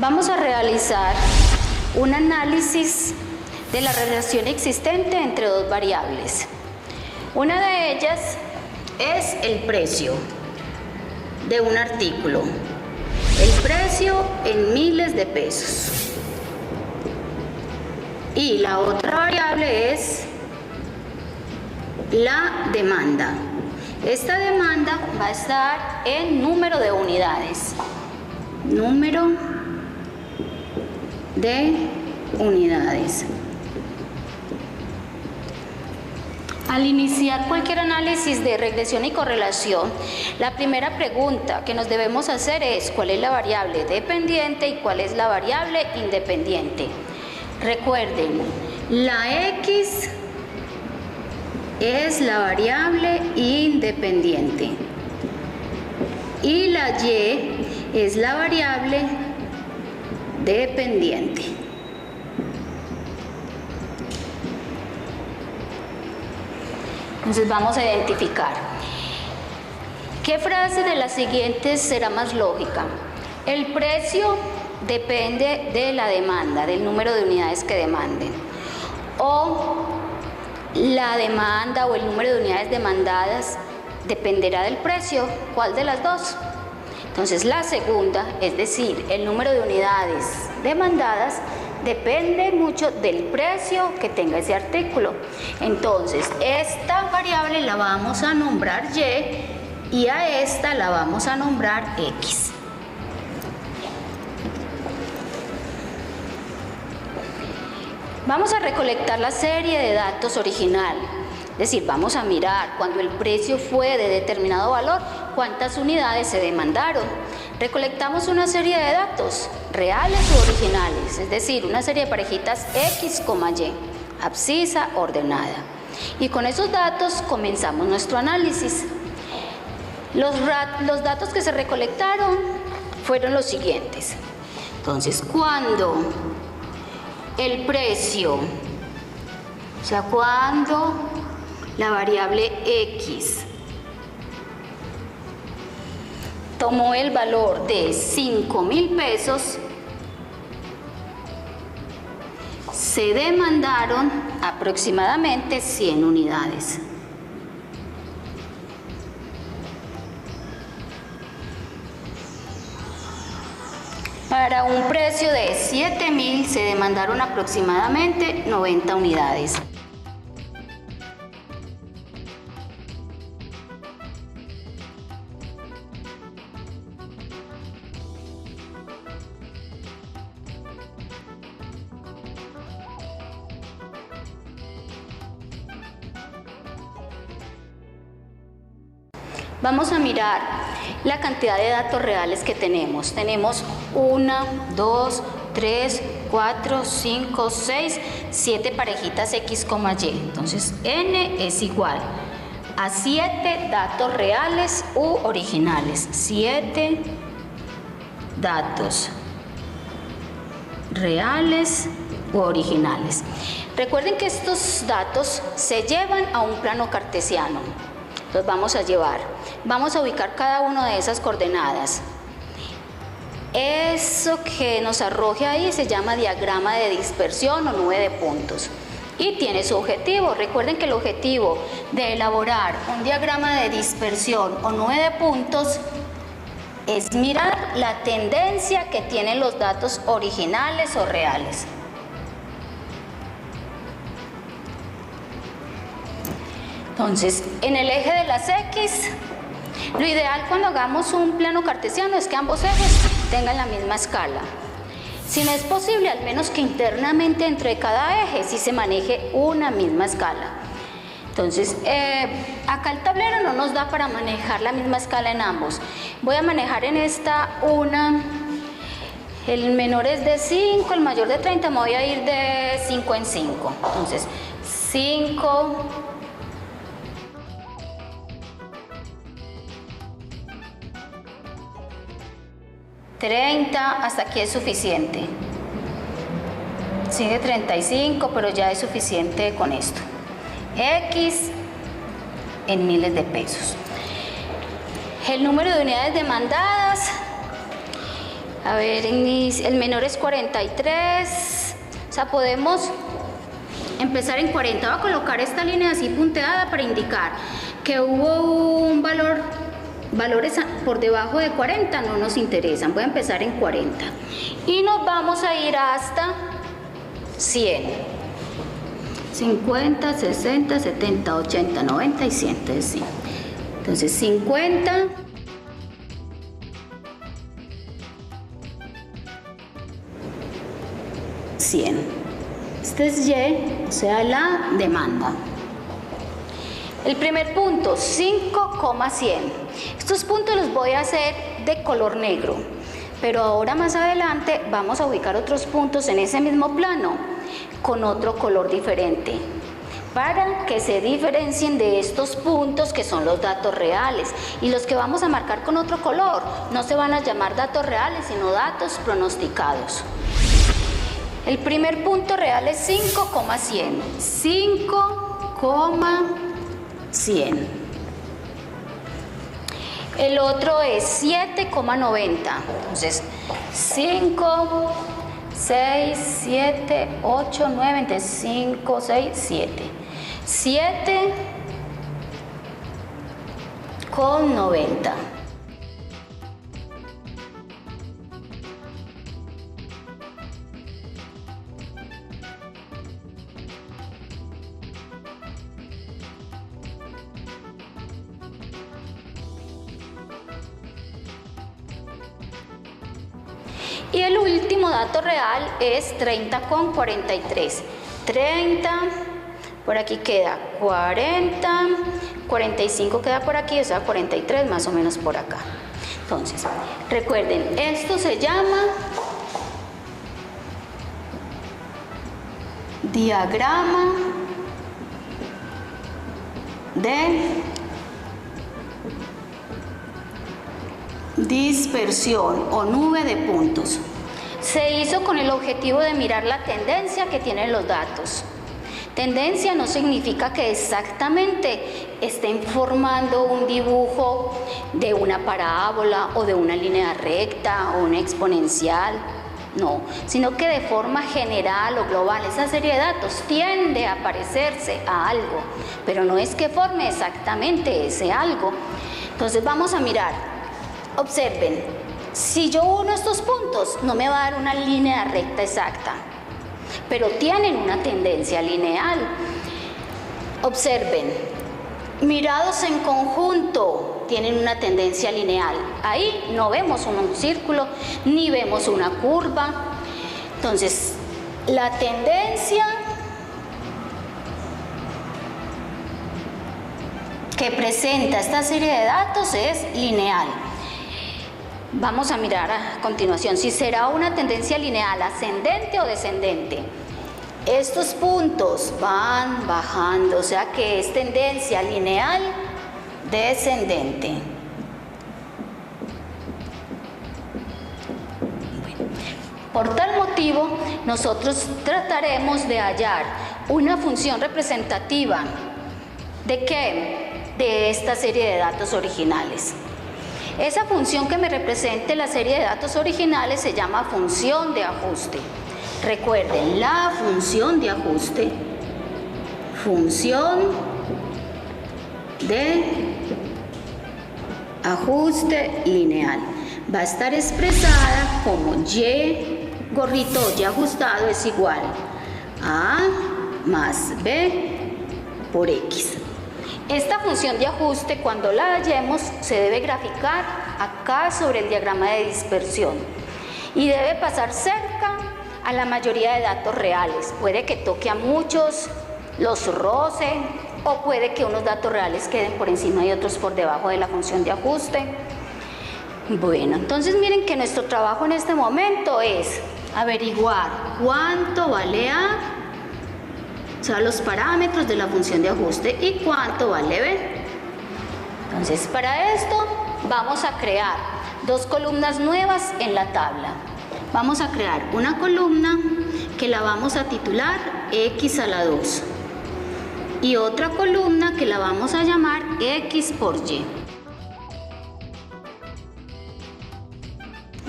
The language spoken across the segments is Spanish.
Vamos a realizar un análisis de la relación existente entre dos variables. Una de ellas es el precio de un artículo, el precio en miles de pesos. Y la otra variable es la demanda. Esta demanda va a estar en número de unidades. Número de unidades. Al iniciar cualquier análisis de regresión y correlación, la primera pregunta que nos debemos hacer es ¿cuál es la variable dependiente y cuál es la variable independiente? Recuerden, la X es la variable independiente y la Y es la variable dependiente. Entonces vamos a identificar. ¿Qué frase de las siguientes será más lógica? El precio depende de la demanda, del número de unidades que demanden. O la demanda o el número de unidades demandadas dependerá del precio. ¿Cuál de las dos? Entonces la segunda, es decir, el número de unidades demandadas depende mucho del precio que tenga ese artículo. Entonces esta variable la vamos a nombrar Y y a esta la vamos a nombrar X. Vamos a recolectar la serie de datos original. Es decir, vamos a mirar cuando el precio fue de determinado valor, cuántas unidades se demandaron. Recolectamos una serie de datos, reales u originales, es decir, una serie de parejitas X, Y, abscisa, ordenada. Y con esos datos comenzamos nuestro análisis. Los datos que se recolectaron fueron los siguientes. Entonces, cuando el precio, o sea, cuando la variable X tomó el valor de 5.000 pesos, se demandaron aproximadamente 100 unidades. Para un precio de 7.000 se demandaron aproximadamente 90 unidades. Vamos a mirar la cantidad de datos reales que tenemos. Tenemos 1, 2, 3, 4, 5, 6, 7 parejitas X, Y. Entonces, N es igual a 7 datos reales u originales. 7 datos reales u originales. Recuerden que estos datos se llevan a un plano cartesiano. Los vamos a ubicar cada una de esas coordenadas. Eso que nos arroje ahí se llama diagrama de dispersión o nube de puntos y tiene su objetivo. Recuerden que el objetivo de elaborar un diagrama de dispersión o nube de puntos es mirar la tendencia que tienen los datos originales o reales. Entonces, en el eje de las X, lo ideal cuando hagamos un plano cartesiano es que ambos ejes tengan la misma escala. Si no es posible, al menos que internamente entre cada eje sí se maneje una misma escala. Entonces, acá el tablero no nos da para manejar la misma escala en ambos. Voy a manejar en esta una, el menor es de 5, el mayor de 30, me voy a ir de 5 en 5. Entonces, 5... 30, hasta aquí es suficiente. Sigue 35, pero ya es suficiente con esto. X en miles de pesos. El número de unidades demandadas A ver, el menor es 43, o sea, podemos empezar en 40. Voy a colocar esta línea así punteada para indicar que hubo un valores por debajo de 40 no nos interesan. Voy a empezar en 40 y nos vamos a ir hasta 100. 50, 60, 70, 80, 90 y 100. Entonces 50, 100. Este es Y, o sea, la demanda. El primer punto, 5,100. Estos puntos los voy a hacer de color negro, pero ahora más adelante vamos a ubicar otros puntos en ese mismo plano con otro color diferente, para que se diferencien de estos puntos que son los datos reales, y los que vamos a marcar con otro color no se van a llamar datos reales, sino datos pronosticados. El primer punto real es 5,100. 5,100. El otro es 7,90. Entonces 5, 6, 7, 8, 9, entonces 5, 6, 7. 7,90. Y el último dato real es 30,43. 30, por aquí queda 40, 45 queda por aquí, o sea 43 más o menos por acá. Entonces, recuerden, esto se llama diagrama de dispersión o nube de puntos. Se hizo con el objetivo de mirar la tendencia que tienen los datos. Tendencia no significa que exactamente estén formando un dibujo de una parábola o de una línea recta o una exponencial, no, sino que de forma general o global esa serie de datos tiende a parecerse a algo, pero no es que forme exactamente ese algo. Entonces vamos a mirar. Observen, si yo uno estos puntos no me va a dar una línea recta exacta, pero tienen una tendencia lineal. Observen, mirados en conjunto tienen una tendencia lineal. Ahí no vemos un círculo ni vemos una curva. Entonces, la tendencia que presenta esta serie de datos es lineal. Vamos a mirar a continuación si será una tendencia lineal ascendente o descendente. Estos puntos van bajando, o sea que es tendencia lineal descendente. Por tal motivo, nosotros trataremos de hallar una función representativa. ¿De qué? De esta serie de datos originales. Esa función que me represente la serie de datos originales se llama función de ajuste. Recuerden, la función de ajuste, función de ajuste lineal, va a estar expresada como Y gorrito Y ajustado es igual a más B por X. Esta función de ajuste, cuando la hallemos, se debe graficar acá sobre el diagrama de dispersión y debe pasar cerca a la mayoría de datos reales. Puede que toque a muchos, los roce, o puede que unos datos reales queden por encima y otros por debajo de la función de ajuste. Bueno, entonces miren que nuestro trabajo en este momento es averiguar cuánto vale A, o sea, los parámetros de la función de ajuste, y cuánto vale B. Entonces, para esto vamos a crear dos columnas nuevas en la tabla. Vamos a crear una columna que la vamos a titular X a la 2 y otra columna que la vamos a llamar X por Y.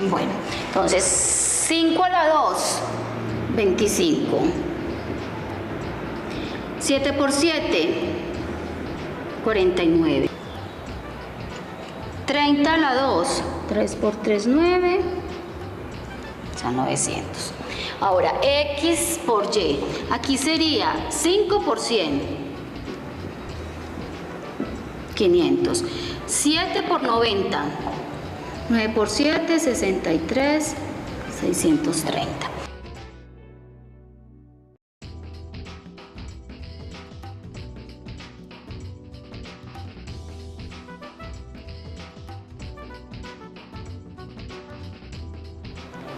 Bueno, entonces 5 a la 2, 25. 7 por 7, 49. 30 a la 2, 3 por 3, 9, son 900. Ahora, X por Y, aquí sería 5 por 100, 500. 7 por 90, 9 por 7, 63, 630.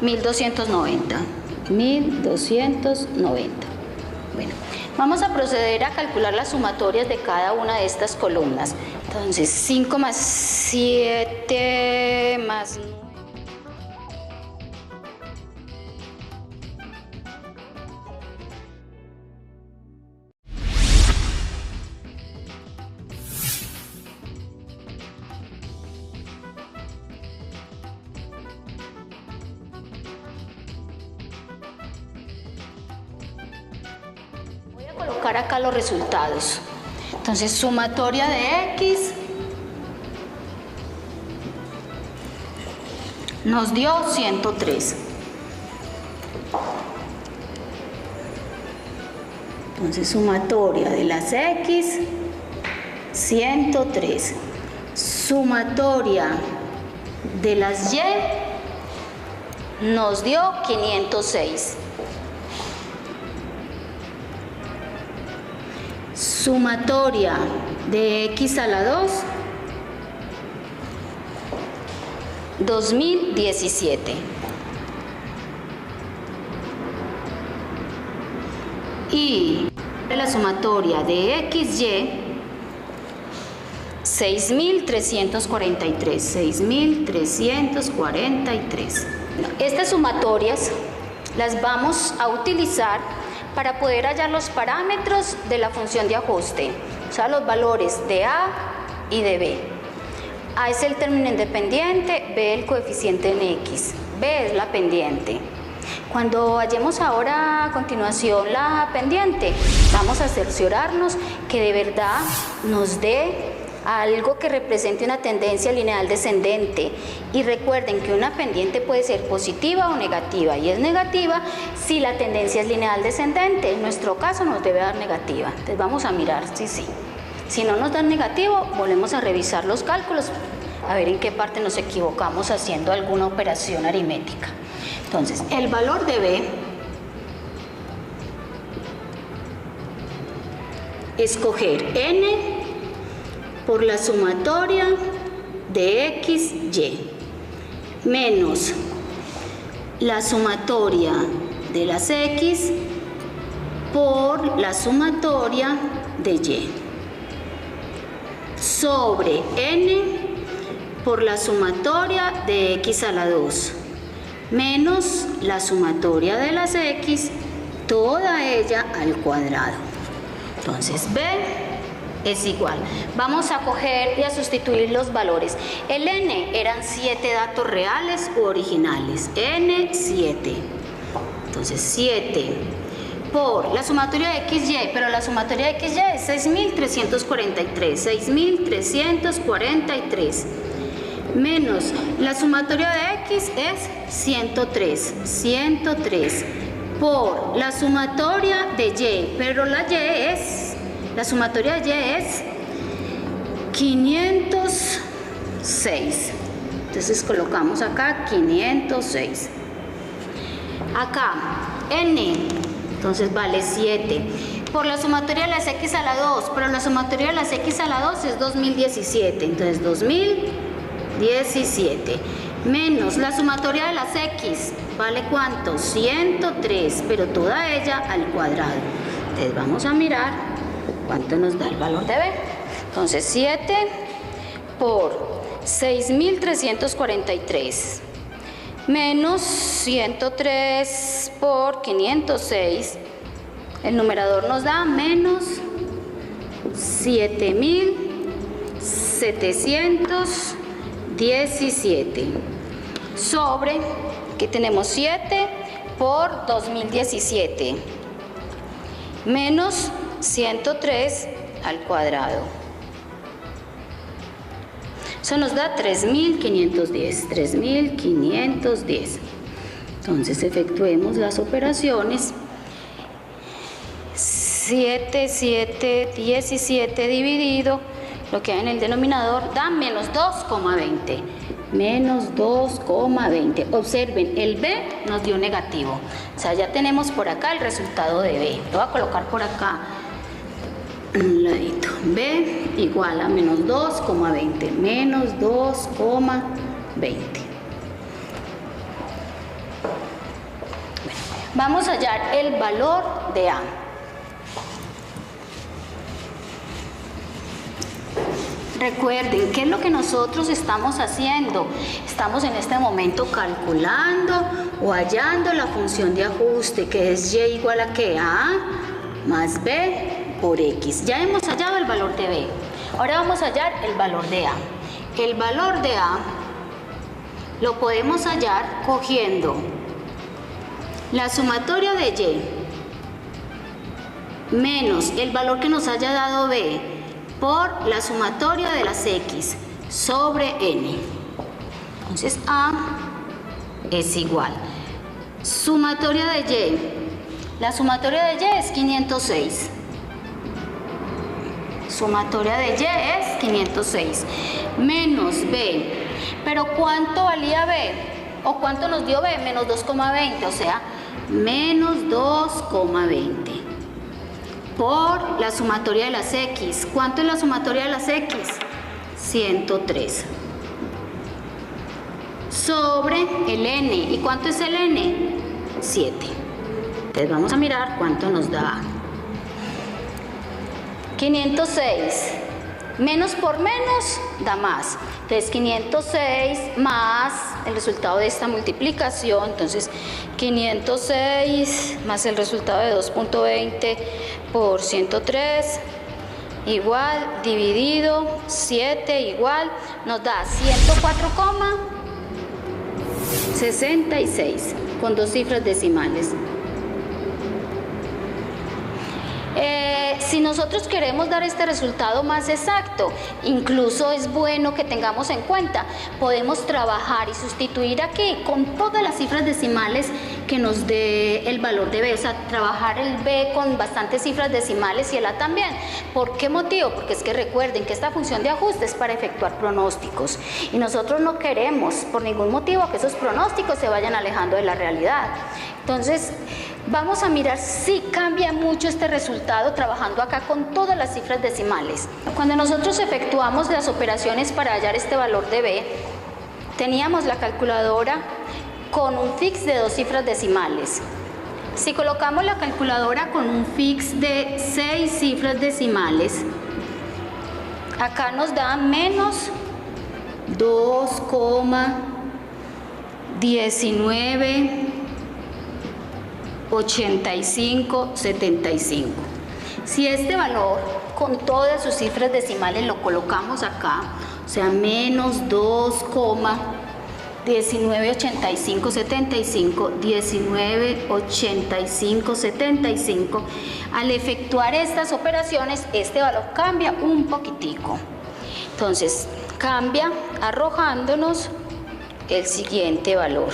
$1,290. Bueno, vamos a proceder a calcular las sumatorias de cada una de estas columnas. Entonces, 5 más 7 más 9. Colocar acá los resultados. Entonces, sumatoria de X nos dio 103. Entonces, sumatoria de las X, 103. Sumatoria de las Y nos dio 506. Sumatoria de X a la 2, 2017. Y la sumatoria de XY, 6.343. 6.343. Estas sumatorias las vamos a utilizar para poder hallar los parámetros de la función de ajuste, o sea, los valores de A y de B. A es el término independiente, B el coeficiente en X, B es la pendiente. Cuando hallemos ahora a continuación la pendiente, vamos a cerciorarnos que de verdad nos dé algo que represente una tendencia lineal descendente. Y recuerden que una pendiente puede ser positiva o negativa, y es negativa si la tendencia es lineal descendente. En nuestro caso nos debe dar negativa, entonces vamos a mirar si sí. Si no nos dan negativo, volvemos a revisar los cálculos a ver en qué parte nos equivocamos haciendo alguna operación aritmética. Entonces, el valor de B escoger n por la sumatoria de X, Y, menos la sumatoria de las X por la sumatoria de Y, sobre n por la sumatoria de X a la 2, menos la sumatoria de las X, toda ella al cuadrado. Entonces, B es igual. Vamos a coger y a sustituir los valores. El n eran 7 datos reales u originales. N, 7. Entonces, 7 por la sumatoria de XY, pero la sumatoria de XY es 6.343. 6.343. Menos la sumatoria de X es 103. 103 por la sumatoria de Y, pero la sumatoria de Y es 506. Entonces colocamos acá 506. Acá n, entonces vale 7 por la sumatoria de las X a la 2, pero la sumatoria de las X a la 2 es 2017. Entonces 2017 menos la sumatoria de las X, ¿vale cuánto? 103, pero toda ella al cuadrado. Entonces vamos a mirar cuánto nos da el valor de B. Entonces 7 por 6.343 menos 103 por 506, el numerador nos da menos 7.717. sobre, aquí tenemos 7 por 2017, menos 103 al cuadrado. Eso nos da 3.510, 3.510. Entonces efectuemos las operaciones. 7, 7, 17 dividido, lo que hay en el denominador da menos 2,20. Menos 2,20. Observen, el B nos dio negativo. O sea, ya tenemos por acá el resultado de B. Lo voy a colocar por acá. Un ladito. B igual a menos 2,20. Menos 2,20. Vamos a hallar el valor de A. Recuerden, ¿qué es lo que nosotros estamos haciendo? Estamos en este momento calculando o hallando la función de ajuste, que es y igual a ¿qué? A más B por X. Ya hemos hallado el valor de B. Ahora vamos a hallar el valor de A. El valor de A lo podemos hallar cogiendo la sumatoria de Y menos el valor que nos haya dado B por la sumatoria de las X sobre N. Entonces A es igual. Sumatoria de Y. La sumatoria de Y es 506. Sumatoria de Y es 506. Menos B. Pero ¿cuánto valía B? ¿O cuánto nos dio B? Menos 2,20. O sea, menos 2,20. Por la sumatoria de las X. ¿Cuánto es la sumatoria de las X? 103. Sobre el N. ¿Y cuánto es el N? 7. Entonces vamos a mirar cuánto nos da. 506. Menos por menos da más. Entonces 506 más el resultado de esta multiplicación. Entonces 506 más el resultado de 2,20 por 103 igual dividido 7 igual nos da 104,66 con dos cifras decimales. Si nosotros queremos dar este resultado más exacto, incluso es bueno que tengamos en cuenta, podemos trabajar y sustituir aquí con todas las cifras decimales que nos dé el valor de B, o sea, trabajar el B con bastantes cifras decimales y el A también. ¿Por qué motivo? Porque es que recuerden que esta función de ajuste es para efectuar pronósticos y nosotros no queremos por ningún motivo que esos pronósticos se vayan alejando de la realidad. Entonces, vamos a mirar si cambia mucho este resultado trabajando acá con todas las cifras decimales. Cuando nosotros efectuamos las operaciones para hallar este valor de B, teníamos la calculadora con un fix de dos cifras decimales. Si colocamos la calculadora con un fix de 6 cifras decimales, acá nos da menos 2,198575. Si este valor con todas sus cifras decimales lo colocamos acá, o sea, menos 2,198575, 198575, al efectuar estas operaciones, este valor cambia un poquitico. Entonces, cambia arrojándonos el siguiente valor.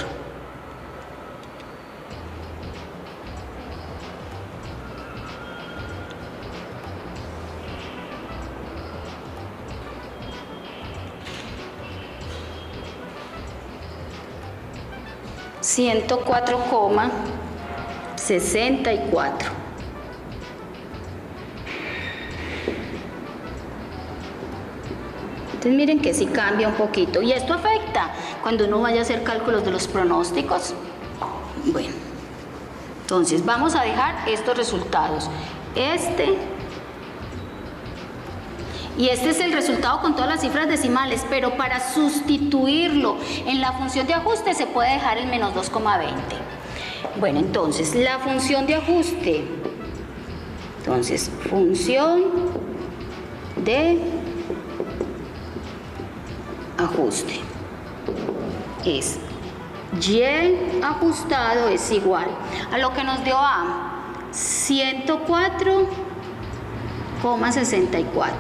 $104,64. Entonces miren que sí cambia un poquito y esto afecta cuando uno vaya a hacer cálculos de los pronósticos. Bueno, entonces vamos a dejar estos resultados. Y este es el resultado con todas las cifras decimales, pero para sustituirlo en la función de ajuste se puede dejar el menos 2,20. Bueno, entonces la función de ajuste, entonces función de ajuste es Y ajustado es igual a lo que nos dio A, 104,64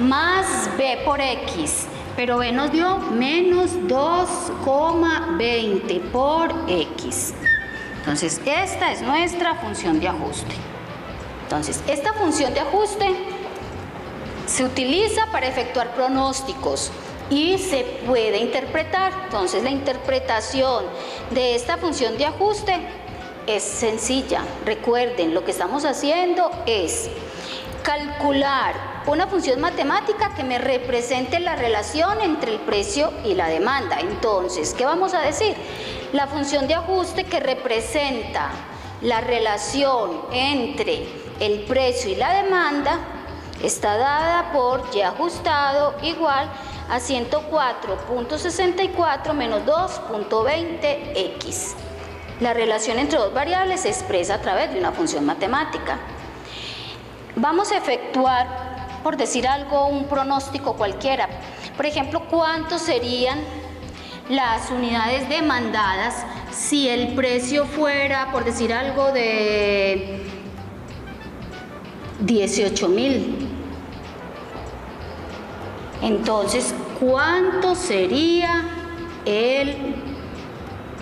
más B por X, pero B nos dio menos 2,20 por X. Entonces esta es nuestra función de ajuste. Entonces esta función de ajuste se utiliza para efectuar pronósticos y se puede interpretar. Entonces la interpretación de esta función de ajuste es sencilla. Recuerden, lo que estamos haciendo es calcular una función matemática que me represente la relación entre el precio y la demanda. Entonces, ¿qué vamos a decir? La función de ajuste que representa la relación entre el precio y la demanda está dada por Y ajustado igual a 104.64 menos 2.20x. La relación entre dos variables se expresa a través de una función matemática. Vamos a efectuar, por decir algo, un pronóstico cualquiera. Por ejemplo, ¿cuántos serían las unidades demandadas si el precio fuera, por decir algo, de 18.000? Entonces, ¿cuánto sería el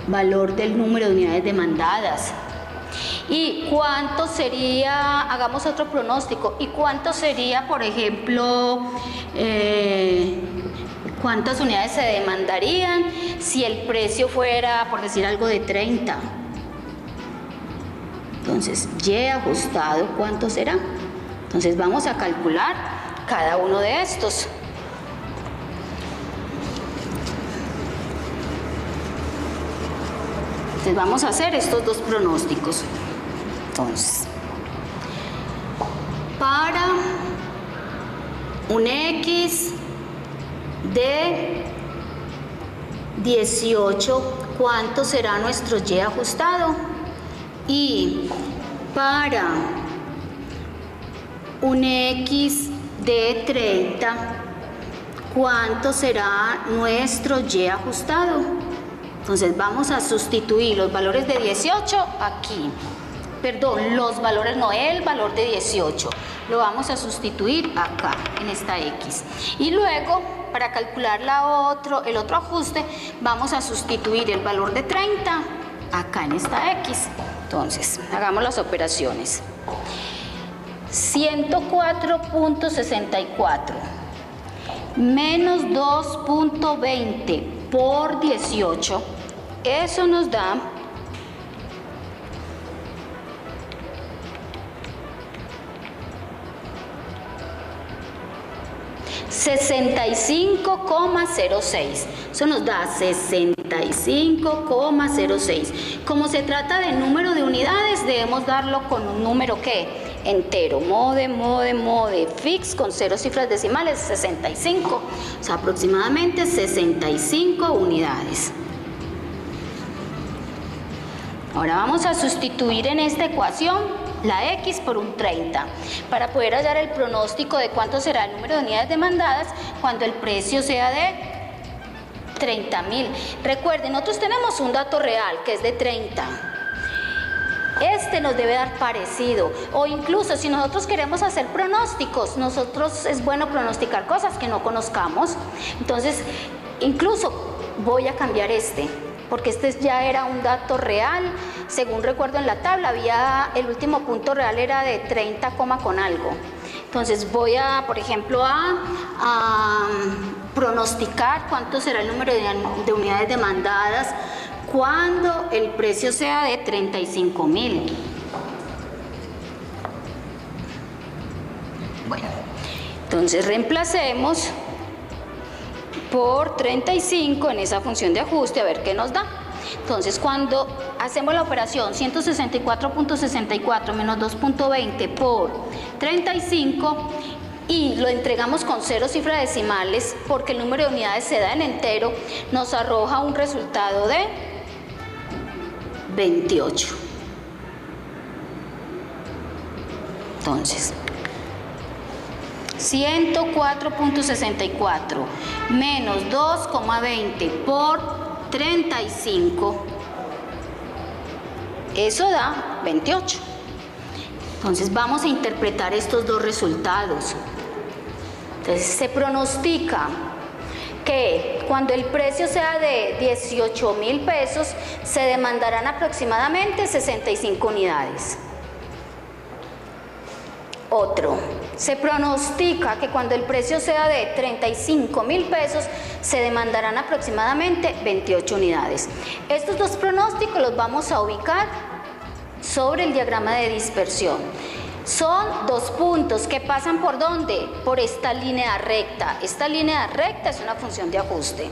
valor del número de unidades demandadas? ¿Y cuánto sería, hagamos otro pronóstico, y cuánto sería, por ejemplo, cuántas unidades se demandarían si el precio fuera, por decir algo, de 30? Entonces, Y ajustado, ¿cuánto será? Entonces vamos a calcular cada uno de estos. Entonces vamos a hacer estos dos pronósticos. Entonces, para un X de 18, ¿cuánto será nuestro Y ajustado? Y para un X de 30, ¿cuánto será nuestro Y ajustado? Entonces vamos a sustituir los valores de 18 aquí. Perdón, los valores no, el valor de 18 lo vamos a sustituir acá en esta X. Y luego, para calcular el otro ajuste, vamos a sustituir el valor de 30 acá en esta X. Entonces, hagamos las operaciones. 104.64 menos 2.20 por 18, eso nos da 65,06. Eso nos da 65,06. Como se trata de número de unidades, debemos darlo con un número que entero, mode, fix con 0 cifras decimales, 65, o sea, aproximadamente 65 unidades. Ahora vamos a sustituir en esta ecuación la X por un 30 para poder hallar el pronóstico de cuánto será el número de unidades demandadas cuando el precio sea de 30.000. Recuerden, nosotros tenemos un dato real que es de 30. Este nos debe dar parecido, o incluso si nosotros queremos hacer pronósticos, es bueno pronosticar cosas que no conozcamos. Entonces, incluso voy a cambiar porque este ya era un dato real. Según recuerdo en la tabla, el último punto real era de 30, con algo. Entonces voy a, por ejemplo, a pronosticar cuánto será el número de unidades demandadas cuando el precio sea de 35.000. Bueno, entonces reemplacemos por 35 en esa función de ajuste a ver qué nos da. Entonces, cuando hacemos la operación 164.64 menos 2.20 por 35 y lo entregamos con 0 cifras decimales porque el número de unidades se da en entero, nos arroja un resultado de 28. Entonces, 104.64 menos 2,20 por 35. Eso da 28. Entonces vamos a interpretar estos dos resultados. Entonces se pronostica que cuando el precio sea de 18.000 pesos, se demandarán aproximadamente 65 unidades. Otro, se pronostica que cuando el precio sea de 35.000 pesos, se demandarán aproximadamente 28 unidades. Estos dos pronósticos los vamos a ubicar sobre el diagrama de dispersión. Son dos puntos que pasan ¿por dónde? Por esta línea recta. Esta línea recta es una función de ajuste.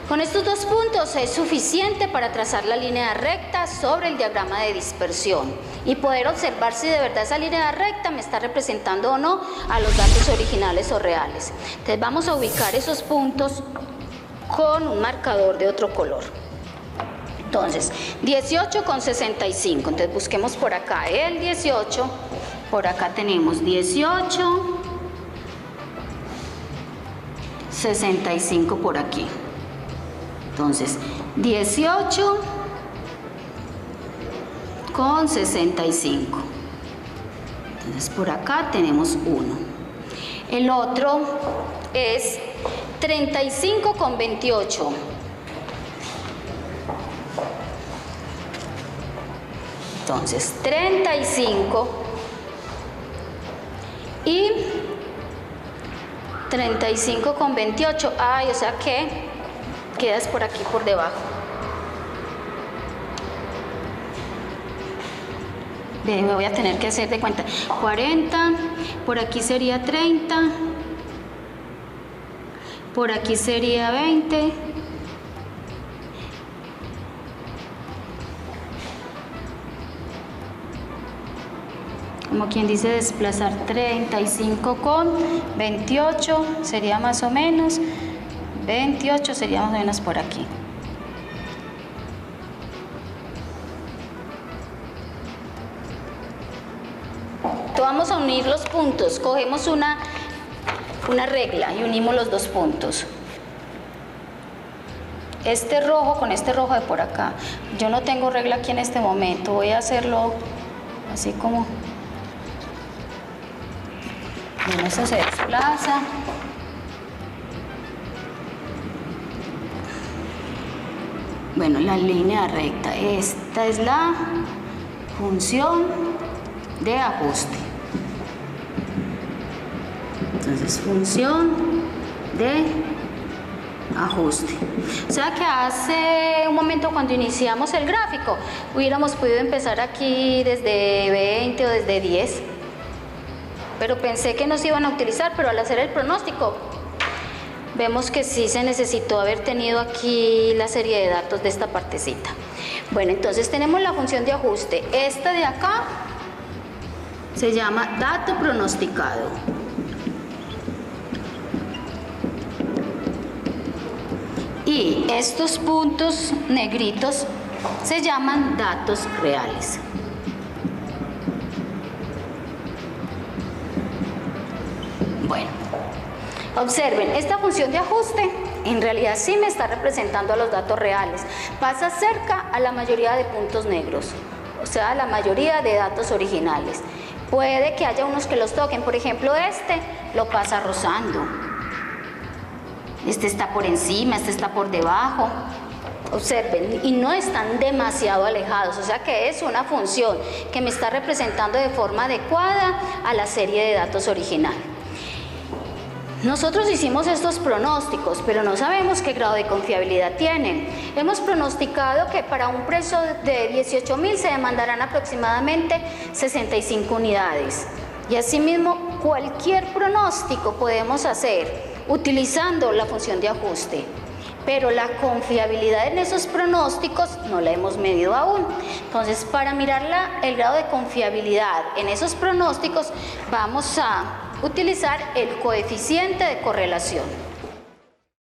Con estos dos puntos es suficiente para trazar la línea recta sobre el diagrama de dispersión y poder observar si de verdad esa línea recta me está representando o no a los datos originales o reales. Entonces vamos a ubicar esos puntos con un marcador de otro color. Entonces, 18 con 65, entonces busquemos por acá el 18, por acá tenemos 18, 65 por aquí. Entonces, 18 con 65. Entonces, por acá tenemos 1. El otro es 35 con 28. Entonces, 35 y 35 con 28. Ay, o sea que quedas por aquí por debajo. Me voy a tener que hacer de cuenta. 40, por aquí sería 30, por aquí sería 20. Como quien dice, desplazar 35 con 28 sería más o menos, 28 sería más o menos por aquí. Entonces vamos a unir los puntos, cogemos una regla y unimos los dos puntos. Este rojo con este rojo de por acá. Yo no tengo regla aquí en este momento, voy a hacerlo así como... Bueno, esto se desplaza. Bueno, la línea recta. Esta es la función de ajuste. Entonces, función de ajuste. O sea que hace un momento cuando iniciamos el gráfico, hubiéramos podido empezar aquí desde 20 o desde 10. Pero pensé que no se iban a utilizar, pero al hacer el pronóstico vemos que sí se necesitó haber tenido aquí la serie de datos de esta partecita. Bueno, entonces tenemos la función de ajuste. Esta de acá se llama dato pronosticado. Y estos puntos negritos se llaman datos reales. Bueno, observen, esta función de ajuste en realidad sí me está representando a los datos reales. Pasa cerca a la mayoría de puntos negros, o sea, a la mayoría de datos originales. Puede que haya unos que los toquen, por ejemplo este lo pasa rozando. Este está por encima, este está por debajo. Observen, y no están demasiado alejados, o sea que es una función que me está representando de forma adecuada a la serie de datos original. Nosotros hicimos estos pronósticos, pero no sabemos qué grado de confiabilidad tienen. Hemos pronosticado que para un precio de 18.000 se demandarán aproximadamente 65 unidades. Y asimismo, cualquier pronóstico podemos hacer utilizando la función de ajuste. Pero la confiabilidad en esos pronósticos no la hemos medido aún. Entonces, para mirar el grado de confiabilidad en esos pronósticos, vamos a utilizar el coeficiente de correlación.